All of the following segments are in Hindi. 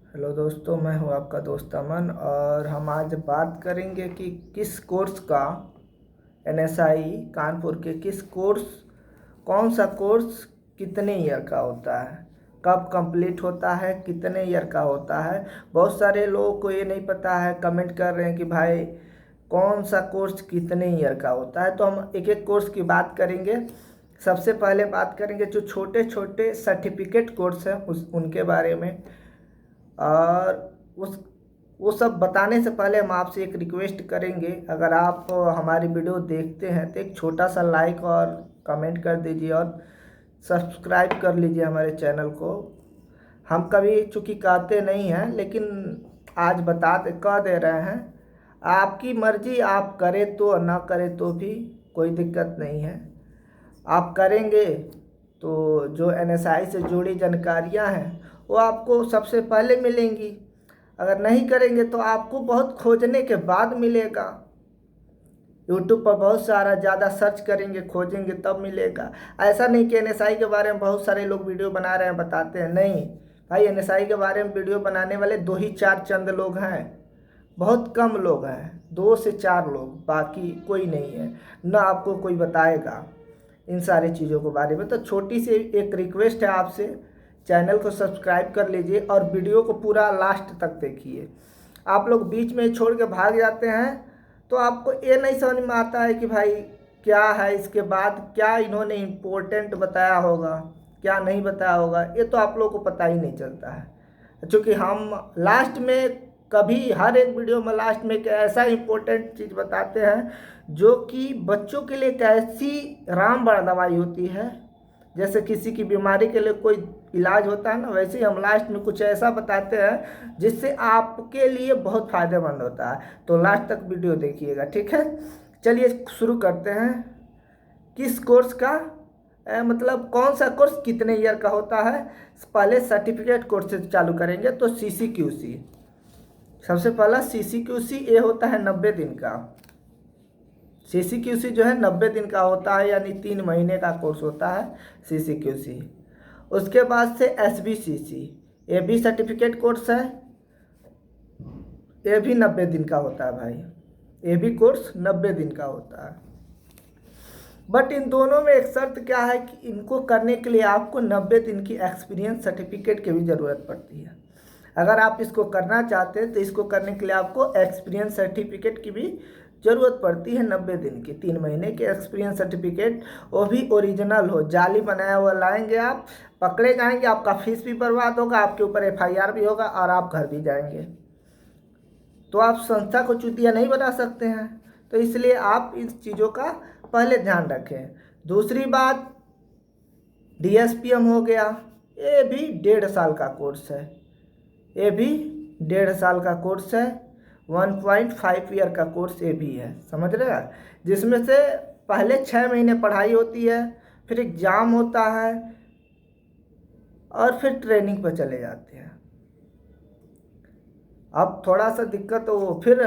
हेलो दोस्तों, मैं हूं आपका दोस्त अमन और हम आज बात करेंगे कि किस कोर्स का एनएसआई कानपुर के किस कोर्स कौन सा कोर्स कितने ईयर का होता है, कब कंप्लीट होता है, कितने ईयर का होता है। बहुत सारे लोगों को ये नहीं पता है, कमेंट कर रहे हैं कि भाई कौन सा कोर्स कितने ईयर का होता है। तो हम एक एक कोर्स की बात करेंगे। सबसे पहले बात करेंगे जो छोटे छोटे सर्टिफिकेट कोर्स हैं उनके बारे में। और उस वो सब बताने से पहले हम आपसे एक रिक्वेस्ट करेंगे, अगर आप हमारी वीडियो देखते हैं तो एक छोटा सा लाइक और कमेंट कर दीजिए और सब्सक्राइब कर लीजिए हमारे चैनल को। हम कभी चूँकि कहते नहीं हैं, लेकिन आज कह दे रहे हैं। आपकी मर्जी, आप करें तो और ना करें तो भी कोई दिक्कत नहीं है। आप करेंगे तो जो एनएसआई से जुड़ी जानकारियां हैं वो आपको सबसे पहले मिलेंगी। अगर नहीं करेंगे तो आपको बहुत खोजने के बाद मिलेगा। यूट्यूब पर बहुत सारा ज़्यादा सर्च करेंगे, खोजेंगे तब मिलेगा। ऐसा नहीं कि एनएसआई के बारे में बहुत सारे लोग वीडियो बना रहे हैं, बताते हैं। नहीं भाई, एनएसआई के बारे में वीडियो बनाने वाले दो ही चार चंद लोग हैं, बहुत कम लोग हैं, 2 से 4 लोग, बाकी कोई नहीं है। ना आपको कोई बताएगा इन सारी चीज़ों के बारे में। तो छोटी सी एक रिक्वेस्ट है आपसे, चैनल को सब्सक्राइब कर लीजिए और वीडियो को पूरा लास्ट तक देखिए। आप लोग बीच में छोड़ के भाग जाते हैं तो आपको ये नहीं समझ में आता है कि भाई क्या है इसके बाद, क्या इन्होंने इम्पोर्टेंट बताया होगा, क्या नहीं बताया होगा। ये तो आप लोगों को पता ही नहीं चलता है, क्योंकि हम लास्ट में कभी हर एक वीडियो में लास्ट में एक ऐसा इम्पोर्टेंट चीज़ बताते हैं जो कि बच्चों के लिए एक ऐसी रामबाण दवाई होती है। जैसे किसी की बीमारी के लिए कोई इलाज होता है ना, वैसे ही हम लास्ट में कुछ ऐसा बताते हैं जिससे आपके लिए बहुत फ़ायदेमंद होता है। तो लास्ट तक वीडियो देखिएगा, ठीक है। चलिए शुरू करते हैं। किस कोर्स का मतलब कौन सा कोर्स कितने ईयर का होता है। पहले सर्टिफिकेट कोर्स से चालू करेंगे। तो CCQC, सबसे पहला CCQC ये होता है 90 दिन का। CCQC जो है 90 दिन का होता है, यानी 3 महीने का कोर्स होता है CCQC। उसके बाद से SBCC, ये भी सर्टिफिकेट कोर्स है, ये भी 90 दिन का होता है भाई। ये भी कोर्स 90 दिन का होता है। बट इन दोनों में एक शर्त क्या है कि इनको करने के लिए आपको 90 दिन की एक्सपीरियंस सर्टिफिकेट की भी ज़रूरत पड़ती है। अगर आप इसको करना चाहते हैं तो इसको करने के लिए आपको एक्सपीरियंस सर्टिफिकेट की भी ज़रूरत पड़ती है। 90 दिन की, 3 महीने की एक्सपीरियंस सर्टिफिकेट, वो भी ओरिजिनल हो। जाली बनाया हुआ लाएंगे आप, पकड़े जाएंगे, आपका फीस भी बर्बाद होगा, आपके ऊपर FIR भी होगा और आप घर भी जाएंगे। तो आप संस्था को चूतिया नहीं बना सकते हैं। तो इसलिए आप इस चीज़ों का पहले ध्यान रखें। दूसरी बात, DSPM हो गया, ये भी 1.5 साल का कोर्स है। ये भी 1.5 साल का कोर्स है। 1.5 ईयर का कोर्स ये भी है, समझ रहे हैं। जिसमें से पहले 6 महीने पढ़ाई होती है, फिर एग्ज़ाम होता है और फिर ट्रेनिंग पर चले जाते हैं। अब थोड़ा सा दिक्कत हो, फिर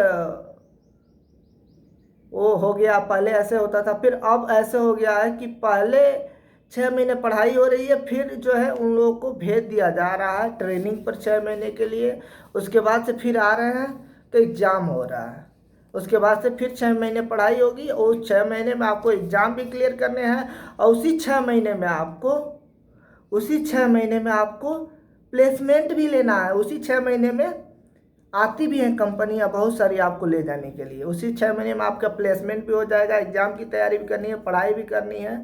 वो हो गया, पहले ऐसे होता था, फिर अब ऐसे हो गया है कि पहले 6 महीने पढ़ाई हो रही है, फिर जो है उन लोगों को भेज दिया जा रहा है ट्रेनिंग पर 6 महीने के लिए। उसके बाद से फिर आ रहे हैं तो एग्ज़ाम हो रहा है। उसके बाद से फिर 6 महीने पढ़ाई होगी और उस 6 महीने में आपको एग्ज़ाम भी क्लियर करने हैं और उसी 6 महीने में आपको प्लेसमेंट भी लेना है। उसी 6 महीने में आती भी हैं कंपनियां बहुत सारी आपको ले जाने के लिए। उसी 6 महीने में आपका प्लेसमेंट भी हो जाएगा, एग्ज़ाम की तैयारी भी करनी है, पढ़ाई भी करनी है,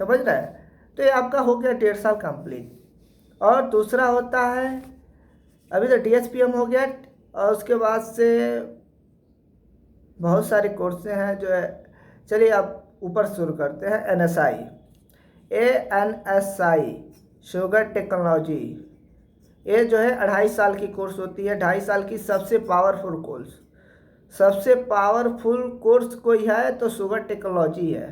समझ रहे हैं। तो ये आपका हो गया 1.5 साल कंप्लीट। और दूसरा होता है, अभी तो DSPM हो गया और उसके बाद से बहुत सारे कोर्सें हैं जो है। चलिए आप ऊपर शुरू करते हैं। ANSI शुगर टेक्नोलॉजी, ये जो है 2.5 साल की कोर्स होती है। 2.5 साल की सबसे पावरफुल कोर्स कोई है तो शुगर टेक्नोलॉजी है।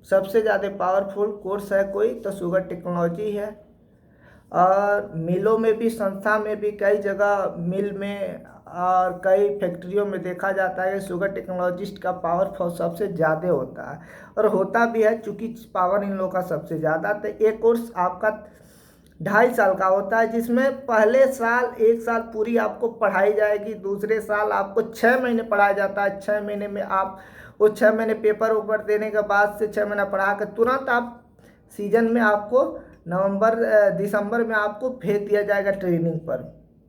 सबसे ज़्यादा पावरफुल कोर्स है कोई तो शुगर टेक्नोलॉजी है। और मिलों में भी, संस्था में भी, कई जगह मिल में और कई फैक्ट्रियों में देखा जाता है कि शुगर टेक्नोलॉजिस्ट का पावर सबसे ज़्यादा होता है। और होता भी है, चूँकि पावर इन लोगों का सबसे ज़्यादा। तो ये कोर्स आपका 2.5 साल का होता है, जिसमें पहले साल 1 साल पूरी आपको पढ़ाई जाएगी, दूसरे साल आपको 6 महीने पढ़ाया जाता है। 6 महीने में आप वो 6 महीने पेपर ऊपर देने के बाद से 6 महीना पढ़ा कर तुरंत आप सीजन में आपको दिसंबर में आपको भेज दिया जाएगा ट्रेनिंग पर।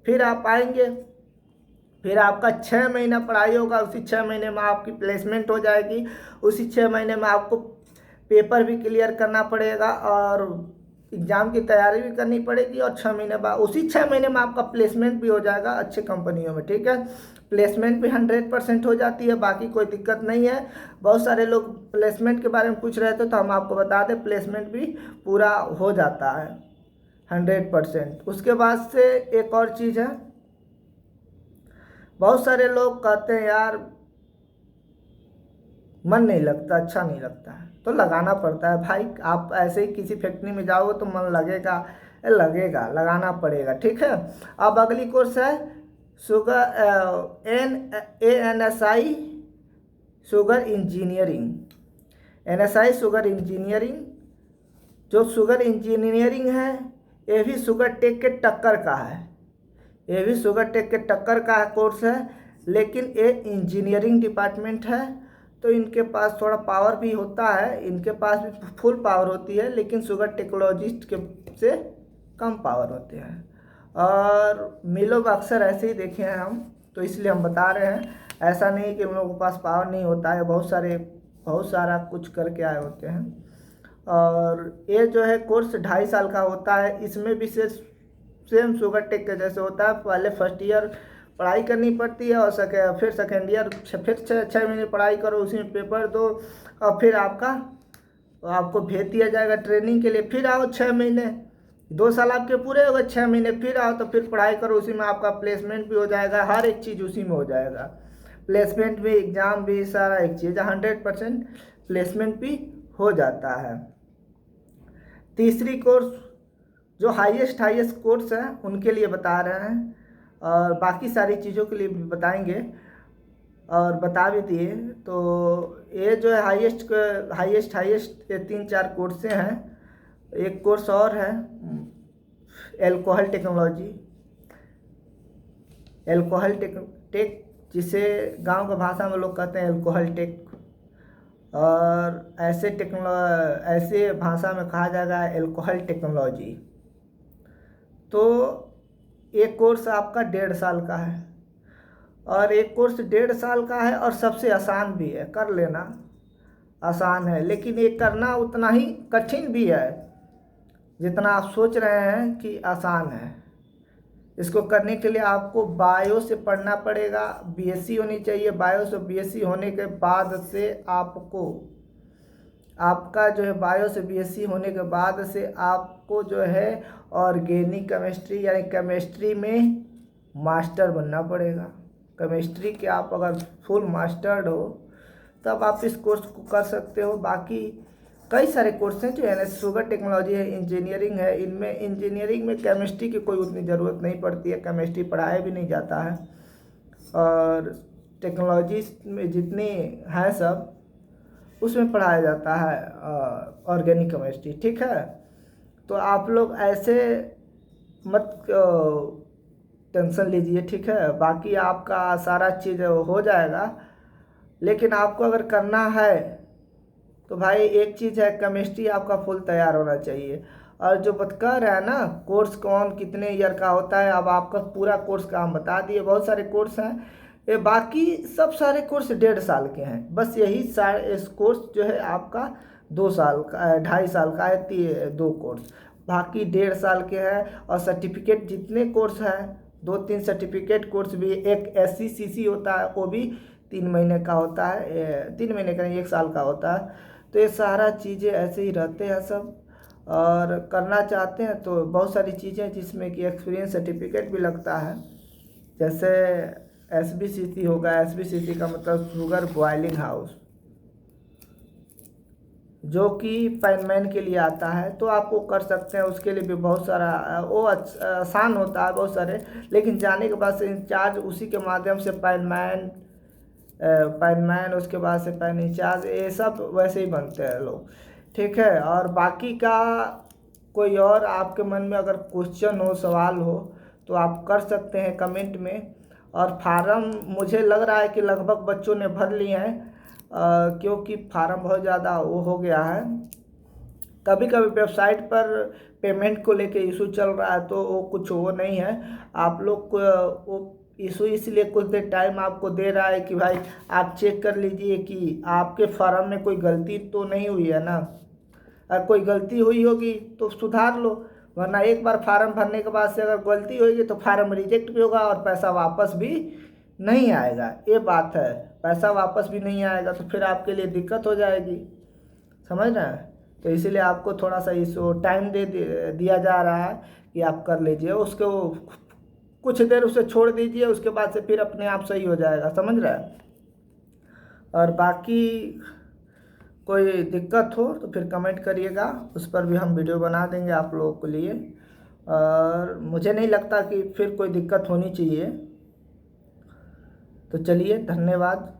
फिर आप आएंगे, फिर आपका 6 महीना पढ़ाई होगा, उसी 6 महीने में आपकी प्लेसमेंट हो जाएगी। उसी 6 महीने में आपको पेपर भी क्लियर करना पड़ेगा और एग्ज़ाम की तैयारी भी करनी पड़ेगी, और 6 महीने बाद उसी 6 महीने में आपका प्लेसमेंट भी हो जाएगा अच्छे कंपनियों में। ठीक है, प्लेसमेंट भी 100% हो जाती है, बाकी कोई दिक्कत नहीं है। बहुत सारे लोग प्लेसमेंट के बारे में पूछ रहे थे, तो हम आपको बता दें प्लेसमेंट भी पूरा हो जाता है 100%। उसके बाद से एक और चीज़ है, बहुत सारे लोग कहते हैं यार मन नहीं लगता, अच्छा नहीं लगता है, तो लगाना पड़ता है भाई। आप ऐसे ही किसी फैक्ट्री में जाओगे तो मन लगेगा, लगाना पड़ेगा। ठीक है, अब अगली कोर्स है sugar ANSI sugar engineering. NSI sugar engineering, जो शुगर इंजीनियरिंग है ये भी शुगर टेक के टक्कर का है, ये भी शुगर टेक के टक्कर का कोर्स है, लेकिन ये इंजीनियरिंग डिपार्टमेंट है, तो इनके पास थोड़ा पावर भी होता है, इनके पास भी फुल पावर होती है, लेकिन शुगर टेक्नोलॉजिस्ट के से कम पावर होते हैं। और मिलों का अक्सर ऐसे ही देखे हैं हम, तो इसलिए हम बता रहे हैं। ऐसा नहीं कि उन लोगों के पास पावर नहीं होता है, बहुत सारा कुछ करके आए होते हैं। और ये जो है कोर्स 2.5 साल का होता है, इसमें भी सेम शुगर टेक के जैसे होता है। पहले फर्स्ट ईयर पढ़ाई करनी पड़ती है, और फिर सेकेंड ईयर फिर 6 महीने पढ़ाई करो, उसी में पेपर दो, और फिर आपको भेज दिया जाएगा ट्रेनिंग के लिए। फिर आओ 6 महीने, 2 साल आपके पूरे हो गए, 6 महीने फिर आओ, तो फिर पढ़ाई करो, उसी में आपका प्लेसमेंट भी हो जाएगा, हर एक चीज़ उसी में हो जाएगा। प्लेसमेंट भी, एग्ज़ाम भी, सारा एक चीज़ 100% प्लेसमेंट भी हो जाता है। तीसरी कोर्स जो हाईएस्ट कोर्स है उनके लिए बता रहे हैं, और बाकी सारी चीज़ों के लिए भी बताएंगे, और बता भी दिए। तो ये जो है हाईएस्ट ये 3-4 कोर्सें हैं। एक कोर्स और है एल्कोहल टेक, जिसे गांव का भाषा में लोग कहते हैं एल्कोहल टेक, और ऐसे भाषा में कहा जाएगा एल्कोहल टेक्नोलॉजी। तो एक कोर्स आपका 1.5 साल का है, और एक कोर्स 1.5 साल का है, और सबसे आसान भी है, कर लेना आसान है, लेकिन ये करना उतना ही कठिन भी है जितना आप सोच रहे हैं कि आसान है। इसको करने के लिए आपको बायो से पढ़ना पड़ेगा, BSc होनी चाहिए। बायो से BSc होने के बाद से आपका जो है बायो से BSc होने के बाद से आपको जो है ऑर्गेनिक केमिस्ट्री यानी केमिस्ट्री में मास्टर बनना पड़ेगा। केमिस्ट्री के आप अगर फुल मास्टर्ड हो तब आप इस कोर्स को कर सकते हो। बाकी कई सारे कोर्स हैं जो है, शुगर टेक्नोलॉजी है, इंजीनियरिंग है। इनमें इंजीनियरिंग में केमिस्ट्री की कोई उतनी ज़रूरत नहीं पड़ती है, केमिस्ट्री पढ़ाया भी नहीं जाता है, और टेक्नोलॉजी में जितनी है सब उसमें पढ़ाया जाता है ऑर्गेनिक केमिस्ट्री। ठीक है, तो आप लोग ऐसे मत टेंशन लीजिए। ठीक है, बाकी आपका सारा चीज़ हो जाएगा, लेकिन आपको अगर करना है तो भाई एक चीज़ है, केमिस्ट्री आपका फुल तैयार होना चाहिए। और जो कह रहे हैं ना कोर्स कौन कितने ईयर का होता है, अब आपका पूरा कोर्स का हम बता दिए। बहुत सारे कोर्स हैं ये, बाकी सब सारे कोर्स 1.5 साल के हैं, बस यही सारे इस कोर्स जो है आपका 2 साल का 2.5 साल का है, 2 कोर्स, बाकी 1.5 साल के हैं। और सर्टिफिकेट जितने कोर्स हैं, 2-3 सर्टिफिकेट कोर्स भी, एक SCCC होता है, वो भी 3 महीने का होता है, 3 महीने का नहीं 1 साल का होता है। तो ये सारा चीज़ें ऐसे ही रहते हैं सब, और करना चाहते हैं तो बहुत सारी चीज़ें जिसमें कि एक्सपीरियंस सर्टिफिकेट भी लगता है, जैसे SBCC होगा। SBCC का मतलब शुगर बॉयलिंग हाउस, जो कि पैनमैन के लिए आता है, तो आप वो कर सकते हैं। उसके लिए भी बहुत सारा वो आसान होता है बहुत सारे, लेकिन जाने के बाद से इंचार्ज उसी के माध्यम से पैनमैन उसके बाद से पैन इंचार्ज, ये सब वैसे ही बनते हैं लोग। ठीक है, और बाकी का कोई और आपके मन में अगर क्वेश्चन हो, सवाल हो, तो आप कर सकते हैं कमेंट में। और फार्म मुझे लग रहा है कि लगभग बच्चों ने भर लिए हैं, क्योंकि फार्म बहुत ज़्यादा वो हो गया है। कभी कभी वेबसाइट पर पेमेंट को लेके इशू चल रहा है, तो वो कुछ वो नहीं है। आप लोग को वो इशू इसलिए कुछ देर टाइम आपको दे रहा है कि भाई आप चेक कर लीजिए कि आपके फार्म में कोई गलती तो नहीं हुई है ना। अगर कोई गलती हुई होगी तो सुधार लो, वरना एक बार फार्म भरने के बाद से अगर गलती होगी तो फार्म रिजेक्ट भी होगा और पैसा वापस भी नहीं आएगा। ये बात है, पैसा वापस भी नहीं आएगा तो फिर आपके लिए दिक्कत हो जाएगी, समझ रहे हैं। तो इसीलिए आपको थोड़ा सा इसको टाइम दिया जा रहा है कि आप कर लीजिए, उसको कुछ देर उसे छोड़ दीजिए, उसके बाद से फिर अपने आप सही हो जाएगा, समझ रहे हैं। और बाकी कोई दिक्कत हो तो फिर कमेंट करिएगा, उस पर भी हम वीडियो बना देंगे आप लोगों के लिए। और मुझे नहीं लगता कि फिर कोई दिक्कत होनी चाहिए। तो चलिए, धन्यवाद।